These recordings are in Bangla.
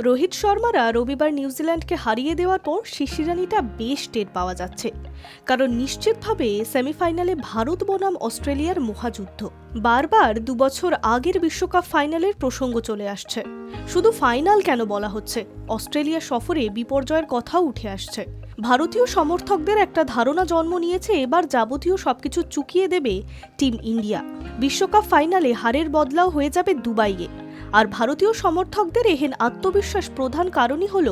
রোহিত শর্মারা রবিবার নিউজিল্যান্ডকে হারিয়ে দেওয়ার পর শিশিরানিটা বেশ টের পাওয়া যাচ্ছে, কারণ নিশ্চিতভাবে সেমিফাইনালে ভারত বনাম অস্ট্রেলিয়ার মহাযুদ্ধ। বারবার 2 বছর আগের বিশ্বকাপ ফাইনালের প্রসঙ্গ চলে আসছে। শুধু ফাইনাল কেন বলা হচ্ছে, অস্ট্রেলিয়া সফরে বিপর্যয়ের কথাও উঠে আসছে। ভারতীয় সমর্থকদের একটা ধারণা জন্ম নিয়েছে এবার যাবতীয় সবকিছু চুকিয়ে দেবে টিম ইন্ডিয়া। বিশ্বকাপ ফাইনালে হারের বদলাও হয়ে যাবে দুবাইয়ে। আর ভারতীয় সমর্থকদের এহেন আত্মবিশ্বাস প্রধান কারণই হল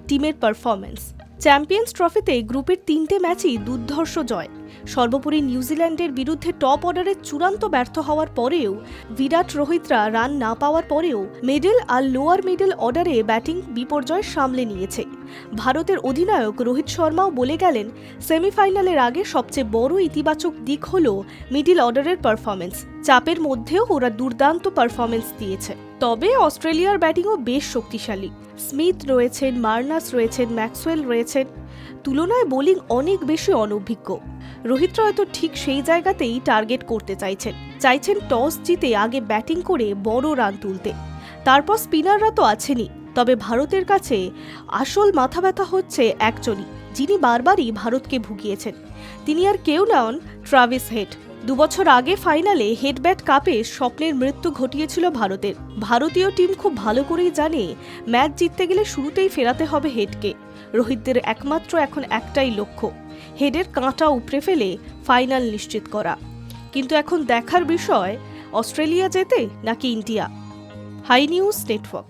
টিমের পারফরম্যান্স। চ্যাম্পিয়ন্স ট্রফিতে গ্রুপের 3টে ম্যাচই দুর্ধর্ষ জয়। সর্বোপরি নিউজিল্যান্ডের বিরুদ্ধে টপ অর্ডারে চূড়ান্ত ব্যর্থ হওয়ার পরেও, বিরাট রোহিতরা রান না পাওয়ার পরেও মিডল আর লোয়ার মিডল অর্ডারে ব্যাটিং বিপর্যয় সামলে নিয়েছে। ভারতের অধিনায়ক রোহিত শর্মাও বলে গেলেন, সেমিফাইনালের আগে সবচেয়ে বড় ইতিবাচক দিক হল মিডল অর্ডারের পারফরম্যান্স। চাপের মধ্যেও ওরা দুর্দান্ত পারফরম্যান্স দিয়েছে। তবে অস্ট্রেলিয়ার ব্যাটিংও বেশ শক্তিশালী। স্মিথ রয়েছেন, মার্নাস রয়েছেন, ম্যাক্সওয়েল রয়েছেন। তুলনায় বোলিং অনেক বেশি অনভিজ্ঞ। রোহিতরা হয়তো ঠিক সেই জায়গাতেই টার্গেট করতে চাইছেন টস জিতে আগে ব্যাটিং করে বড় রান তুলতে। তারপর স্পিনাররা তো আছেনই, তবে ভারতের কাছে আসল মাথা ব্যথা হচ্ছে একজনই, যিনি বারবারই ভারতকে ভুগিয়েছেন। তিনি আর কেউ নন, ট্রাভিস হেড। 2 বছর আগে ফাইনালে হেডব্যাট কাপে স্বপ্নের মৃত্যু ঘটিয়েছিল ভারতের। ভারতীয় টিম খুব ভালো করেই জানে, ম্যাচ জিততে গেলে শুরুতেই ফেরাতে হবে হেডকে। রোহিতদের একমাত্র এখন একটাই লক্ষ্য, হেডের কাঁটা উপড়ে ফেলে ফাইনাল নিশ্চিত করা। কিন্তু এখন দেখার বিষয়, অস্ট্রেলিয়া জেতে নাকি ইন্ডিয়া। High news network.